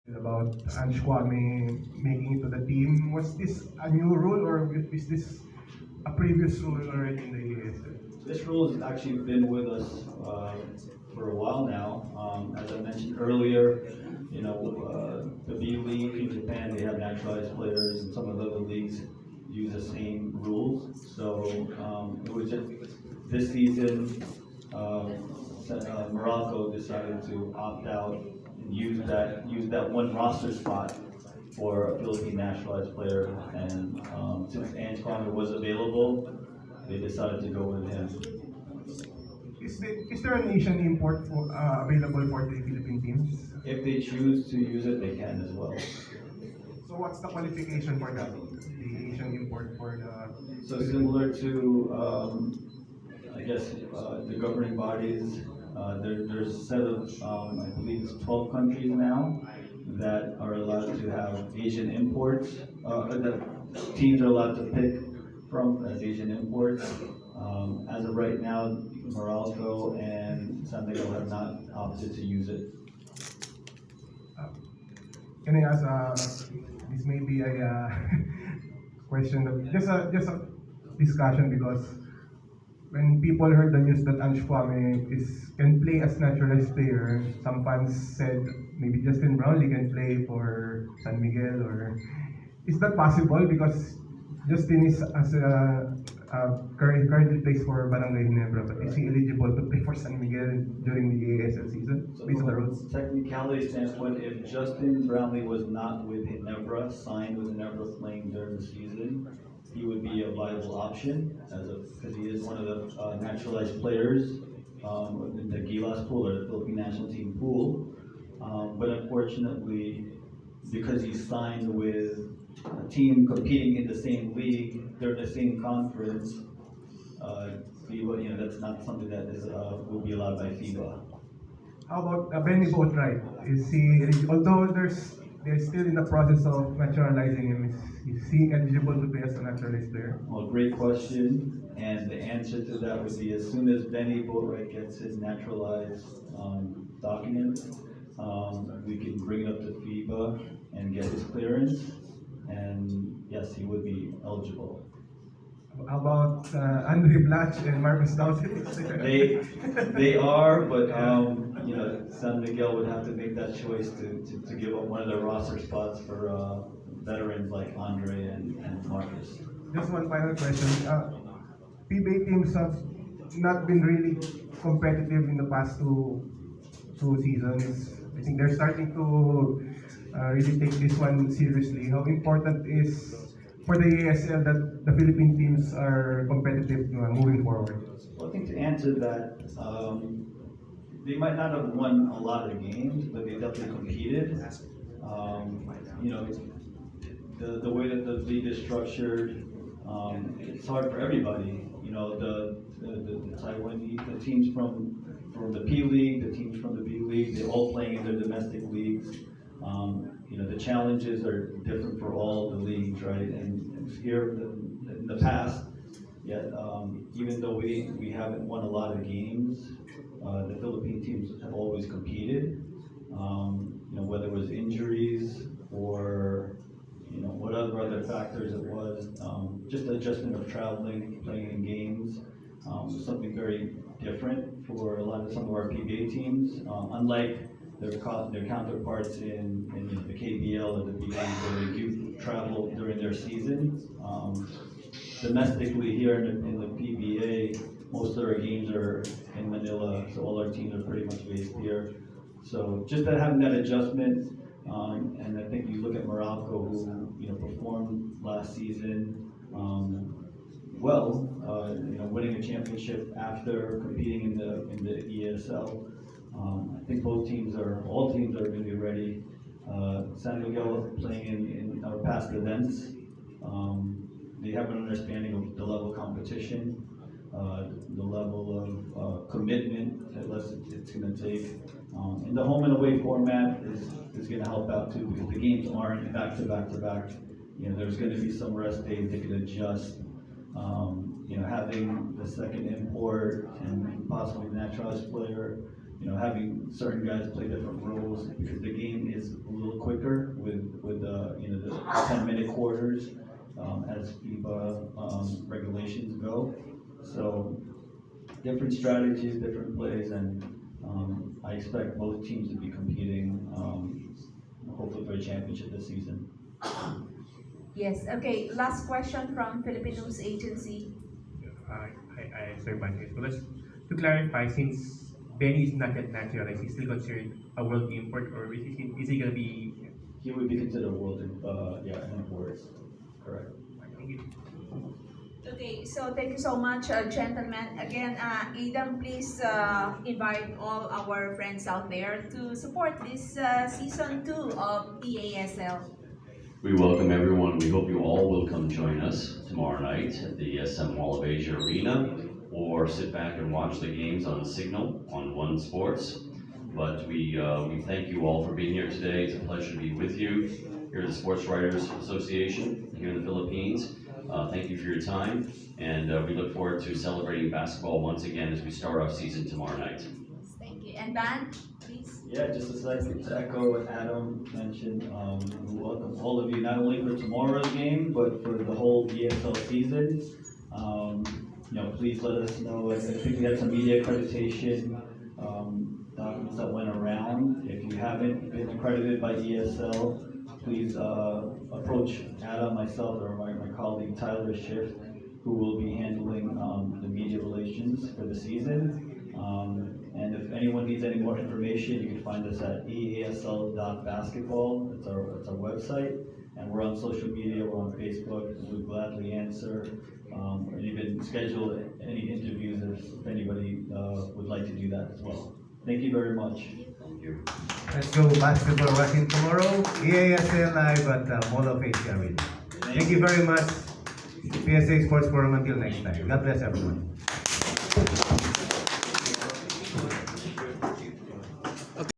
about Ange Kwame making it to the team. Was this a new rule or is this a previous rule already in the ASL? This rule has actually been with us for a while now. As I mentioned earlier, the B League in Japan, they have naturalized players, and some of the other leagues use the same rules. So it was just this season, Morocco decided to opt out and use that one roster spot for a Philippine naturalized player. And since Antoine was available, they decided to go with him. Is there an Asian import available for the Philippine teams? If they choose to use it, they can as well. So what's the qualification for that? The Asian import for the So similar to, I guess, the governing bodies, there's a set of, I believe it's 12 countries now that are allowed to have Asian imports, that teams are allowed to pick from as Asian imports. As of right now, Morocco and San Miguel have not opted to use it. uh, can I ask this may be a question that just a discussion because when people heard the news that Ange Kwame can play as naturalized player, some fans said maybe Justin Brownlee can play for San Miguel or is that possible? Because Justin is currently plays for Barangay Ginebra, but is he eligible to play for San Miguel during the ASL season So based on from the a rules? technicality standpoint, if Justin Brownlee was not with Ginebra, signed with Ginebra playing during the season, he would be a viable option because he is one of the naturalized players in the Gilas pool or the Philippine national team pool. But unfortunately, because he's signed with a team competing in the same league, they're in the same conference. FIBA, that's not something that is will be allowed by FIBA. How about Benny Boatwright? Is he although they're still in the process of naturalizing him, is he eligible to play as a naturalized player? Well, great question. And the answer to that would be as soon as Benny Boatwright gets his naturalized document, we can bring it up to FIBA and get his clearance. And yes, he would be eligible. How about Andre Blatch and Marcus Dowsett? They they are, but San Miguel would have to make that choice to give up one of their roster spots for veterans like Andre and Marcus. Just one final question. PBA teams have not been really competitive in the past two seasons. I think they're starting to really take this one seriously. How important is for the ASL that the Philippine teams are competitive moving forward? Well, I think to answer that, they might not have won a lot of games, but they definitely competed. Um, you know, the way that the league is structured, it's hard for everybody. The Taiwanese, the teams from the P League, the teams from the B League, they all playing in their domestic leagues. The challenges are different for all the leagues, right? And here in the past, yet even though we haven't won a lot of games, the Philippine teams have always competed. Whether it was injuries or whatever other factors it was, just the adjustment of traveling, playing in games, was something very different for some of our PBA teams. Unlike their counterparts in the KBL or the B League, where they do travel during their season. Domestically here in the PBA, most of our games are in Manila, so all our teams are pretty much based here. So just that having that adjustment, and I think you look at Morocco, who performed last season well, winning a championship after competing in the ESL. I think all teams are going to be ready. San Miguel playing in our past events. They have an understanding of the level of competition, the level of commitment that it's going to take. And the home and away format is going to help out too because the games aren't back to back to back. There's going to be some rest days they can adjust. Having the second import and possibly the naturalized player having certain guys play different roles, because the game is a little quicker with the 10-minute quarters, as FIBA regulations go. So different strategies, different plays, and I expect both teams to be competing, hopefully for a championship this season. Yes, okay, last question from Philippine News Agency. Sir Banquet. So let's to clarify, since Benny is not yet naturalized, he's still considered a world import, or is he gonna be? He would be considered a world, import. Correct. Thank you. Okay, so thank you so much, gentlemen. Again, Adam, please invite all our friends out there to support this season 2 of EASL. We welcome everyone. We hope you all will come join us tomorrow night at the SM Mall of Asia Arena, or sit back and watch the games on Signal on One Sports. But we thank you all for being here today. It's a pleasure to be with you here at the Sports Writers Association here in the Philippines. Thank you for your time, and we look forward to celebrating basketball once again as we start off season tomorrow night. Thank you. And Dan, please. Yeah, just a second to echo what Adam mentioned. We welcome all of you, not only for tomorrow's game, but for the whole ESL season. Please let us know. I think we had some media accreditation documents that went around. If you haven't been accredited by ESL, please approach Adam, myself, or my colleague Tyler Schiff, who will be handling the media relations for the season. And if anyone needs any more information, you can find us at easl.basketball. It's our website, and we're on social media. We're on Facebook. We'll gladly answer, and even schedule any interviews if anybody would like to do that as well. Thank you very much. Thank you. Let's go basketball watching tomorrow. EASL live at Mall of Asia Arena. Thank you very much. PSA Sports Forum, until next time. God bless everyone.